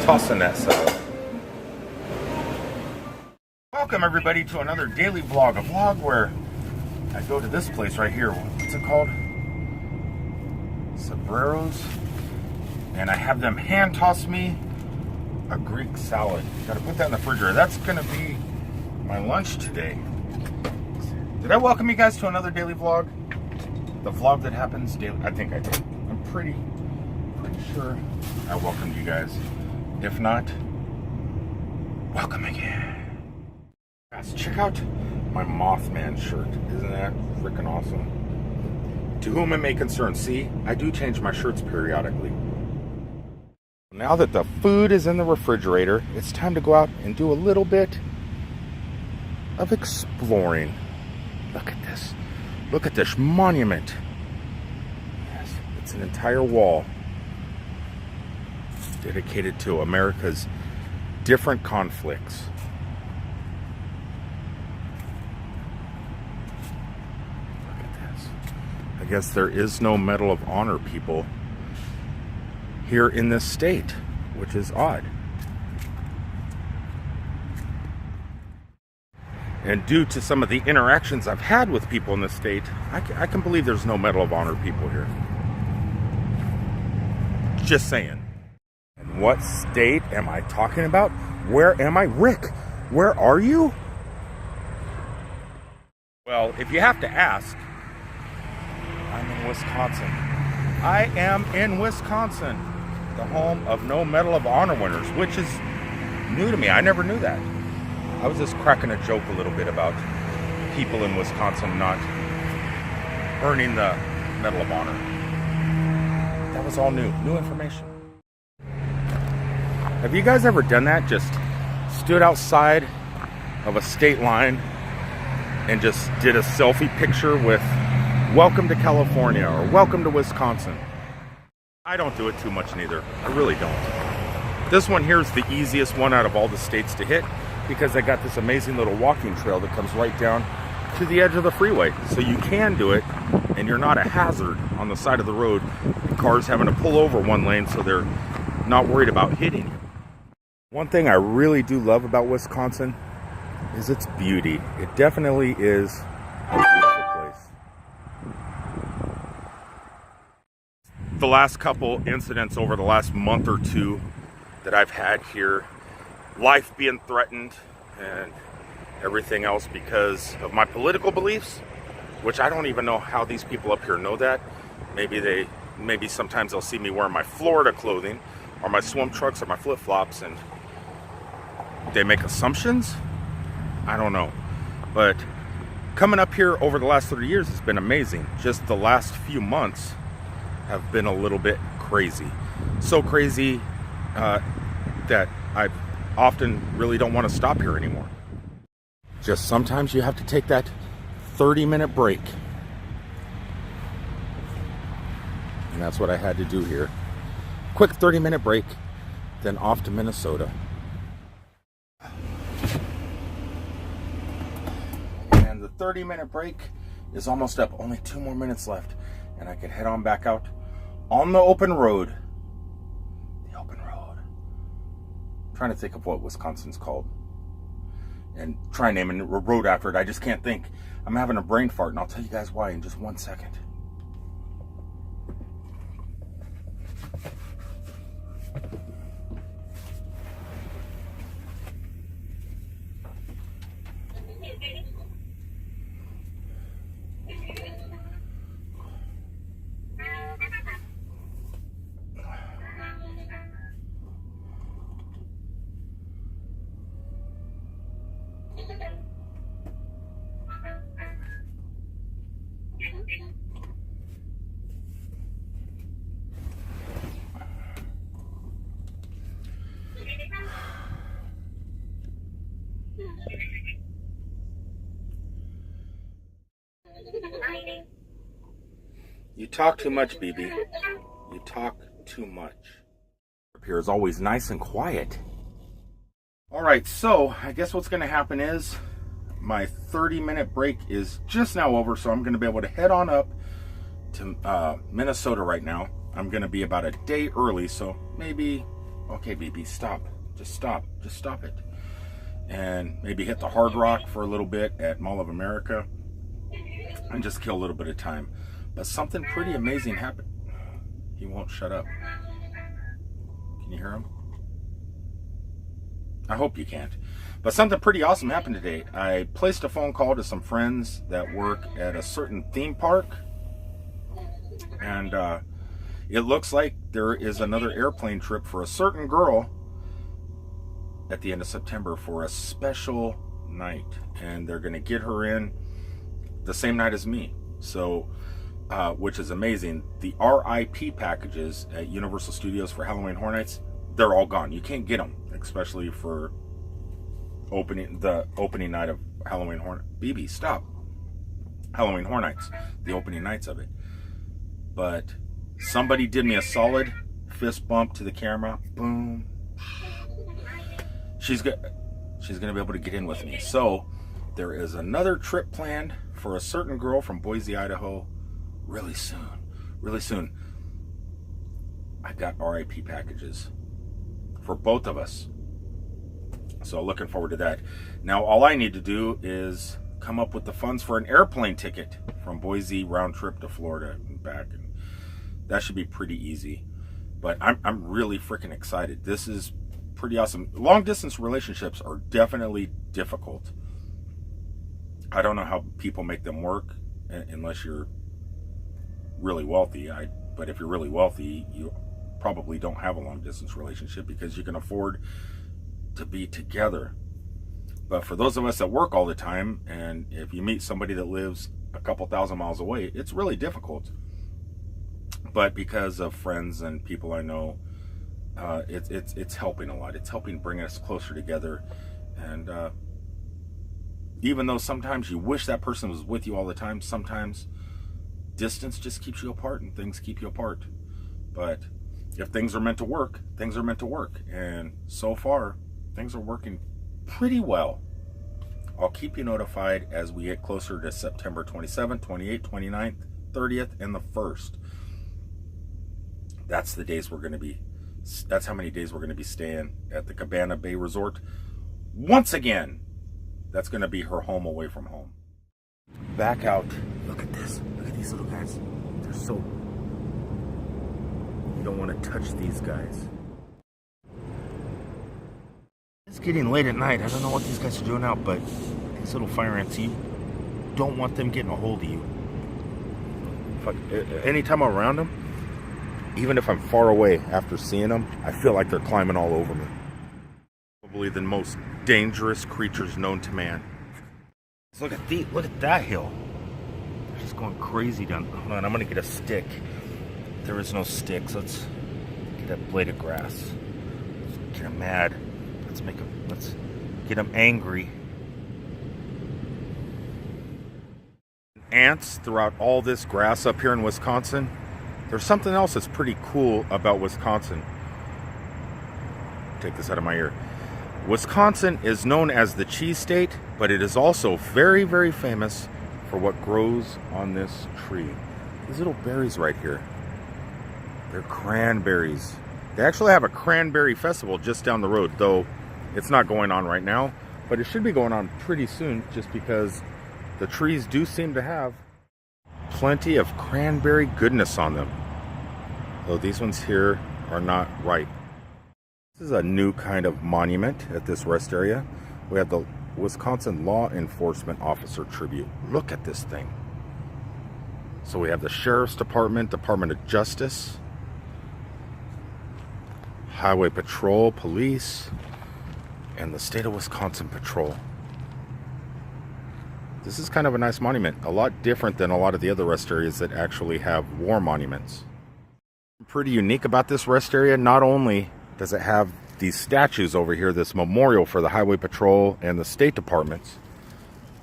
tossing that salad. Welcome everybody to another daily vlog, a vlog where I go to this place right here. What's it called? Sabreros. And I have them hand toss me a Greek salad. Gotta put that in the refrigerator. That's gonna be my lunch today. Did I welcome you guys to another daily vlog? The vlog that happens daily. I think I did. I'm pretty sure I welcomed you guys. If not, welcome again. Guys, check out my Mothman shirt. Isn't that freaking awesome? To whom it may concern. See, I do change my shirts periodically. Now that the food is in the refrigerator, it's time to go out and do a little bit of exploring. Look at this. Look at this monument. Yes, it's an entire wall dedicated to America's different conflicts. Look at this. I guess there is no Medal of Honor people here in this state, which is odd. And due to some of the interactions I've had with people in this state, I can believe there's no Medal of Honor people here. Just saying. And what state am I talking about? Where am I? Rick, where are you? Well, if you have to ask, I'm in Wisconsin. I am in Wisconsin, the home of no Medal of Honor winners, which is new to me. I never knew that. I was just cracking a joke a little bit about people in Wisconsin not earning the Medal of Honor. That was all new information. Have you guys ever done that? Just stood outside of a state line and just did a selfie picture with "Welcome to California" or "Welcome to Wisconsin"? I don't do it too much neither. I really don't. This one here is the easiest one out of all the states to hit, because I got this amazing little walking trail that comes right down to the edge of the freeway. So you can do it, and you're not a hazard on the side of the road. And cars having to pull over one lane so they're not worried about hitting you. One thing I really do love about Wisconsin is its beauty. It definitely is a beautiful place. The last couple incidents over the last month or two that I've had here, life being threatened and everything else because of my political beliefs, which I don't even know how these people up here know that. Maybe sometimes they'll see me wearing my Florida clothing or my swim trunks or my flip-flops and they make assumptions. I don't know. But coming up here over the last 30 years has been amazing. Just the last few months have been a little bit crazy. So crazy that I often really don't want to stop here anymore. Just sometimes you have to take that 30-minute break. And that's what I had to do here. Quick 30-minute break, then off to Minnesota. And the 30-minute break is almost up. Only 2 more minutes left. And I can head on back out on the open road. Trying to think of what Wisconsin's called and try naming a road after it. I just can't think. I'm having a brain fart, and I'll tell you guys why in just 1 second. You talk too much, BB. You talk too much. Up here is always nice and quiet. Alright, so I guess what's going to happen is my 30-minute break is just now over, so I'm going to be able to head on up to Minnesota right now. I'm going to be about a day early, so maybe Okay, BB, stop. Just stop. Just stop it. And maybe hit the Hard Rock for a little bit at Mall of America and just kill a little bit of time. But something pretty amazing happened. He won't shut up. Can you hear him? I hope you can't. But something pretty awesome happened today. I placed a phone call to some friends that work at a certain theme park. And it looks like there is another airplane trip for a certain girl at the end of September for a special night. And they're going to get her in the same night as me. So, which is amazing. The RIP packages at Universal Studios for Halloween Horror Nights, they're all gone. You can't get them, especially for the opening night of Halloween Horror. BB, stop. Halloween Horror Nights, the opening nights of it. But somebody did me a solid fist bump to the camera. Boom. She's gonna be able to get in with me. So there is another trip planned for a certain girl from Boise, Idaho, really soon. Really soon. I got RIP packages for both of us. So looking forward to that. Now all I need to do is come up with the funds for an airplane ticket from Boise round trip to Florida and back, and that should be pretty easy. But I'm really freaking excited. This is pretty awesome. Long distance relationships are definitely difficult. I don't know how people make them work unless you're really wealthy. But if you're really wealthy, you probably don't have a long distance relationship because you can afford to be together. But for those of us that work all the time, and if you meet somebody that lives a couple thousand miles away, it's really difficult. But because of friends and people I know, it's helping a lot. It's helping bring us closer together. And even though sometimes you wish that person was with you all the time, sometimes distance just keeps you apart and things keep you apart. But if things are meant to work, things are meant to work. And so far, things are working pretty well. I'll keep you notified as we get closer to September 27th, 28th, 29th, 30th, and the 1st. That's the days we're going to be, that's how many days we're going to be staying at the Cabana Bay Resort. Once again, that's going to be her home away from home. Back out. Look at this. Look at these little guys. They're so... You don't want to touch these guys. It's getting late at night. I don't know what these guys are doing out, but these little fire ants, you don't want them getting a hold of you. Anytime I'm around them, even if I'm far away after seeing them, I feel like they're climbing all over me. Probably the most dangerous creatures known to man. So look at that hill. They're just going crazy down. Hold on, I'm gonna get a stick. There is no sticks. Let's get that blade of grass. Let's get them mad. Let's get them angry. Ants throughout all this grass up here in Wisconsin. There's something else that's pretty cool about Wisconsin. Take this out of my ear. Wisconsin is known as the cheese state, but it is also very, very famous for what grows on this tree. These little berries right here. They're cranberries. They actually have a cranberry festival just down the road, though it's not going on right now, but it should be going on pretty soon just because the trees do seem to have plenty of cranberry goodness on them. Though these ones here are not ripe. This is a new kind of monument at this rest area. We have the Wisconsin Law Enforcement Officer Tribute. Look at this thing. So we have the Sheriff's Department, Department of Justice, Highway Patrol, Police, and the State of Wisconsin Patrol. This is kind of a nice monument. A lot different than a lot of the other rest areas that actually have war monuments. Pretty unique about this rest area, not only does it have these statues over here, this memorial for the Highway Patrol and the State Departments,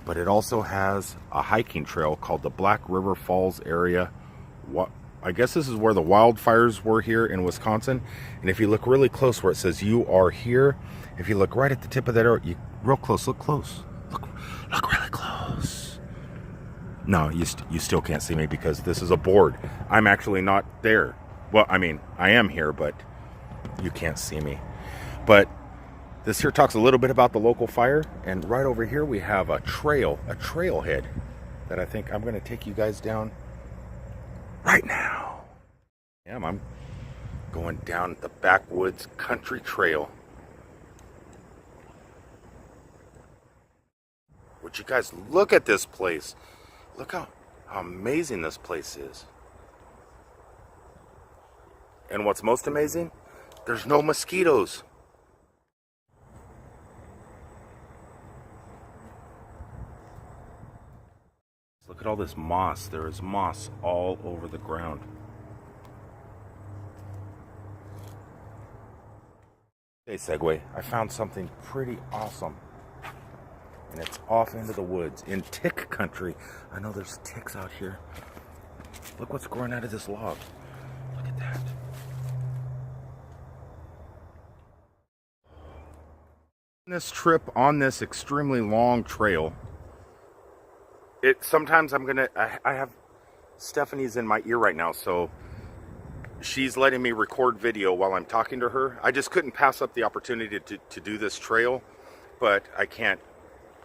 but it also has a hiking trail called the Black River Falls area. I guess this is where the wildfires were here in Wisconsin. And if you look really close where it says "you are here," if you look right at the tip of that arrow, real close, look close. Look really close. No, you still can't see me because this is a board. I'm actually not there. Well, I mean, I am here, but you can't see me. But this here talks a little bit about the local fire, and right over here we have a trailhead that I think I'm going to take you guys down right now. Yeah, I'm going down the backwoods country trail. Would you guys look at this place? Look how amazing this place is. And what's most amazing? There's no mosquitoes. Look at all this moss. There is moss all over the ground. Hey, Segway, I found something pretty awesome. And it's off into the woods in tick country. I know there's ticks out here. Look what's growing out of this log. Look at that. This trip on this extremely long trail, sometimes I have Stephanie's in my ear right now, so she's letting me record video while I'm talking to her. I just couldn't pass up the opportunity to do this trail, but I can't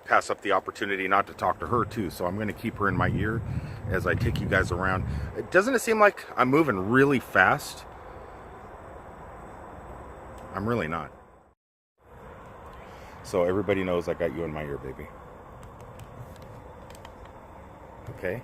pass up the opportunity not to talk to her too, so I'm going to keep her in my ear as I take you guys around. Doesn't it seem like I'm moving really fast? I'm really not. So everybody knows I got you in my ear, baby. Okay.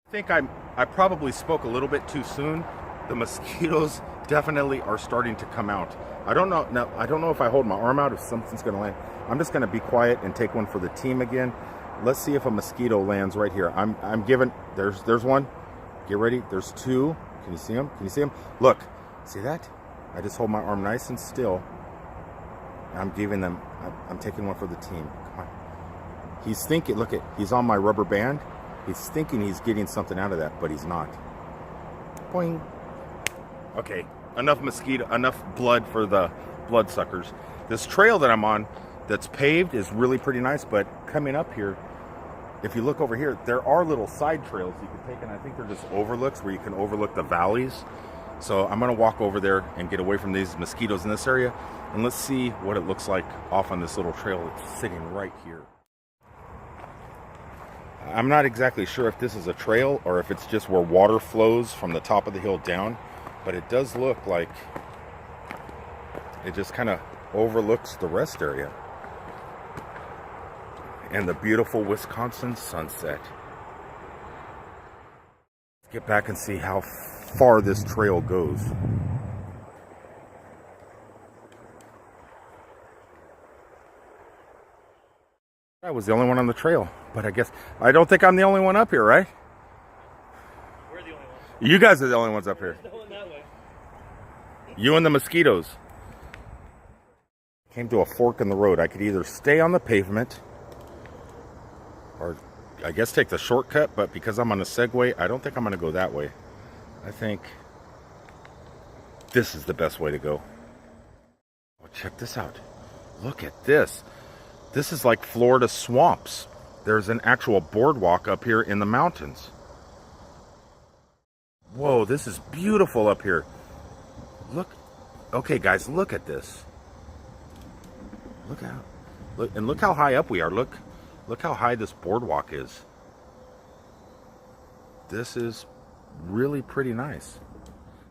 I think I probably spoke a little bit too soon. The mosquitoes definitely are starting to come out. I don't know. Now, I don't know if I hold my arm out if something's going to land. I'm just going to be quiet and take one for the team again. Let's see if a mosquito lands right here. I'm giving. There's one. Get ready. There's two. Can you see them? Can you see them? Look. See that? I just hold my arm nice and still. I'm giving them. I'm taking one for the team. Come on. He's thinking. Look at. He's on my rubber band. He's thinking he's getting something out of that, but he's not. Boing. Okay, enough blood for the bloodsuckers. This trail that I'm on that's paved is really pretty nice, but coming up here, if you look over here, there are little side trails you can take, and I think they're just overlooks where you can overlook the valleys. So I'm gonna walk over there and get away from these mosquitoes in this area, and let's see what it looks like off on this little trail that's sitting right here. I'm not exactly sure if this is a trail or if it's just where water flows from the top of the hill down, but it does look like it just kind of overlooks the rest area and the beautiful Wisconsin sunset. Let's get back and see how far this trail goes. I was the only one on the trail, but I don't think I'm the only one up here, right? We're the only ones. You guys are the only ones up here. Going that way. You and the mosquitoes. Came to a fork in the road. I could either stay on the pavement or I guess take the shortcut, but because I'm on a Segway, I don't think I'm going to go that way. I think this is the best way to go. Oh, check this out. Look at this. This is like Florida swamps. There's an actual boardwalk up here in the mountains. Whoa, this is beautiful up here. Look. Okay, guys, look at this. Look how high up we are. Look how high this boardwalk is. This is really pretty nice.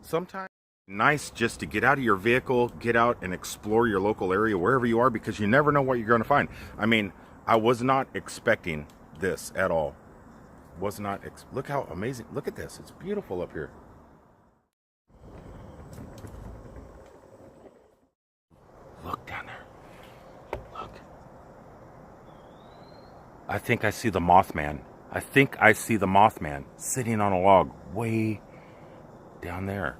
Sometimes nice just to get out of your vehicle, get out and explore your local area wherever you are, because you never know what you're going to find. I mean, I was not expecting this at all. Look how amazing. Look at this. It's beautiful up here. Look down there. Look. I think I see the Mothman. I think I see the Mothman sitting on a log way down there.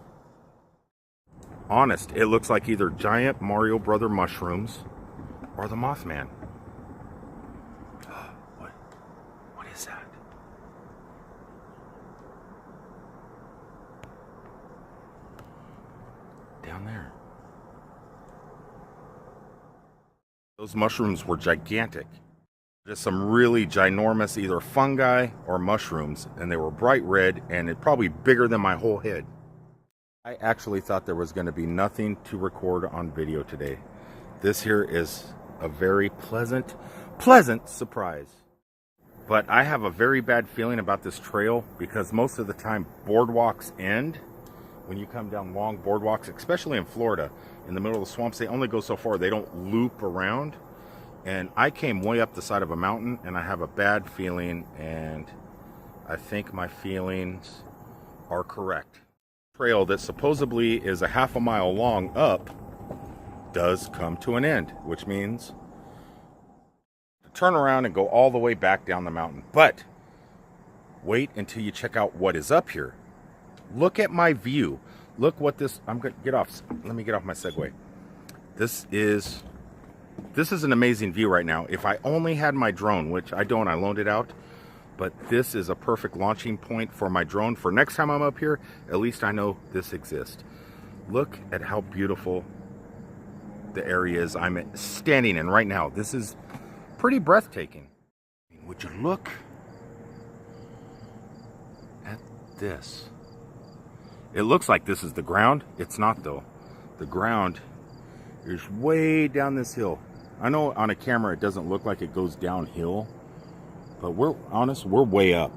Honest, it looks like either giant Mario Brother mushrooms or the Mothman. What is that? Down there. Those mushrooms were gigantic. Just some really ginormous either fungi or mushrooms, and they were bright red and it probably bigger than my whole head. I actually thought there was going to be nothing to record on video today. This here is a very pleasant surprise. But I have a very bad feeling about this trail because most of the time boardwalks end. When you come down long boardwalks, especially in Florida, in the middle of the swamps, they only go so far. They don't loop around. And I came way up the side of a mountain, and I have a bad feeling, and I think my feelings are correct. Trail that supposedly is a half a mile long up does come to an end, which means to turn around and go all the way back down the mountain. But wait until you check out what is up here. Look at my view. Look what this, I'm going to get off. Let me get off my Segway. This is an amazing view right now. If I only had my drone, which I don't, I loaned it out. But this is a perfect launching point for my drone. For next time I'm up here, at least I know this exists. Look at how beautiful the area is I'm standing in right now. This is pretty breathtaking. Would you look at this? It looks like this is the ground. It's not though. The ground is way down this hill. I know on a camera it doesn't look like it goes downhill, but we're honest, we're way up.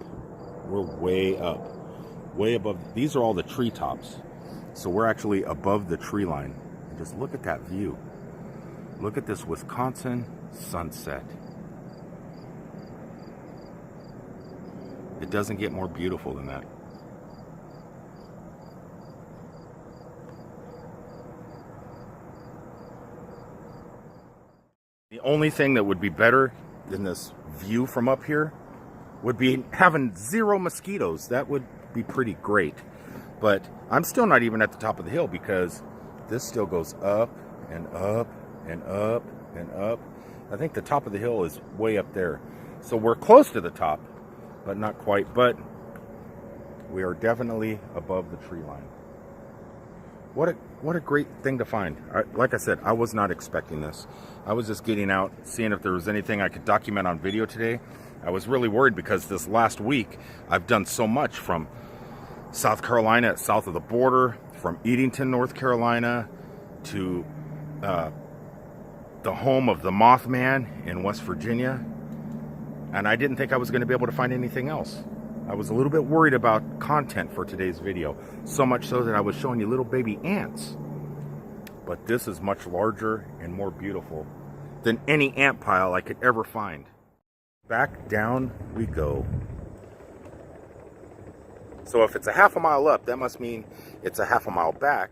We're way up. Way above. These are all the treetops. So we're actually above the tree line. And just look at that view. Look at this Wisconsin sunset. It doesn't get more beautiful than that. The only thing that would be better than this view from up here would be having zero mosquitoes. That would be pretty great. But I'm still not even at the top of the hill because this still goes up and up and up and up. I think the top of the hill is way up there. So we're close to the top, but not quite. But we are definitely above the tree line. What a great thing to find. Like I said, I was not expecting this. I was just getting out, seeing if there was anything I could document on video today. I was really worried because this last week, I've done so much from South Carolina, south of the border, from Edenton, North Carolina, to the home of the Mothman in West Virginia. And I didn't think I was going to be able to find anything else. I was a little bit worried about content for today's video. So much so that I was showing you little baby ants. But this is much larger and more beautiful than any ant pile I could ever find. Back down we go. So if it's a half a mile up, that must mean it's a half a mile back.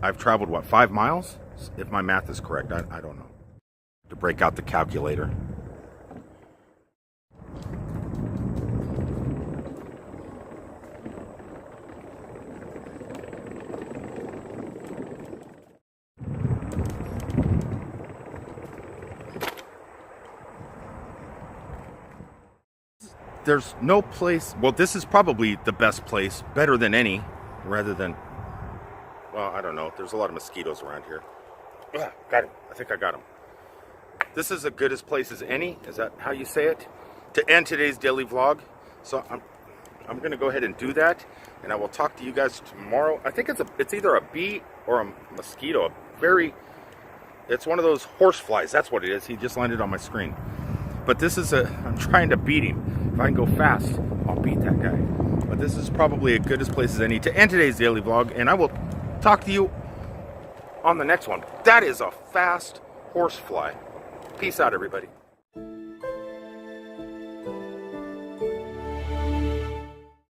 I've traveled, what, 5 miles? If my math is correct, I don't know. To break out the calculator. There's no place, well, this is probably the best place, better than any, rather than, well, I don't know. There's a lot of mosquitoes around here. Got him. I think I got him. This is as good a place as any. Is that how you say it? To end today's daily vlog. So I'm going to go ahead and do that, and I will talk to you guys tomorrow. I think it's either a bee or a mosquito. It's one of those horse flies. That's what it is. He just landed on my screen. But this is I'm trying to beat him. If I can go fast, I'll beat that guy. But this is probably as good a place as any to end today's daily vlog, and I will talk to you on the next one. That is a fast horse fly. Peace out, everybody.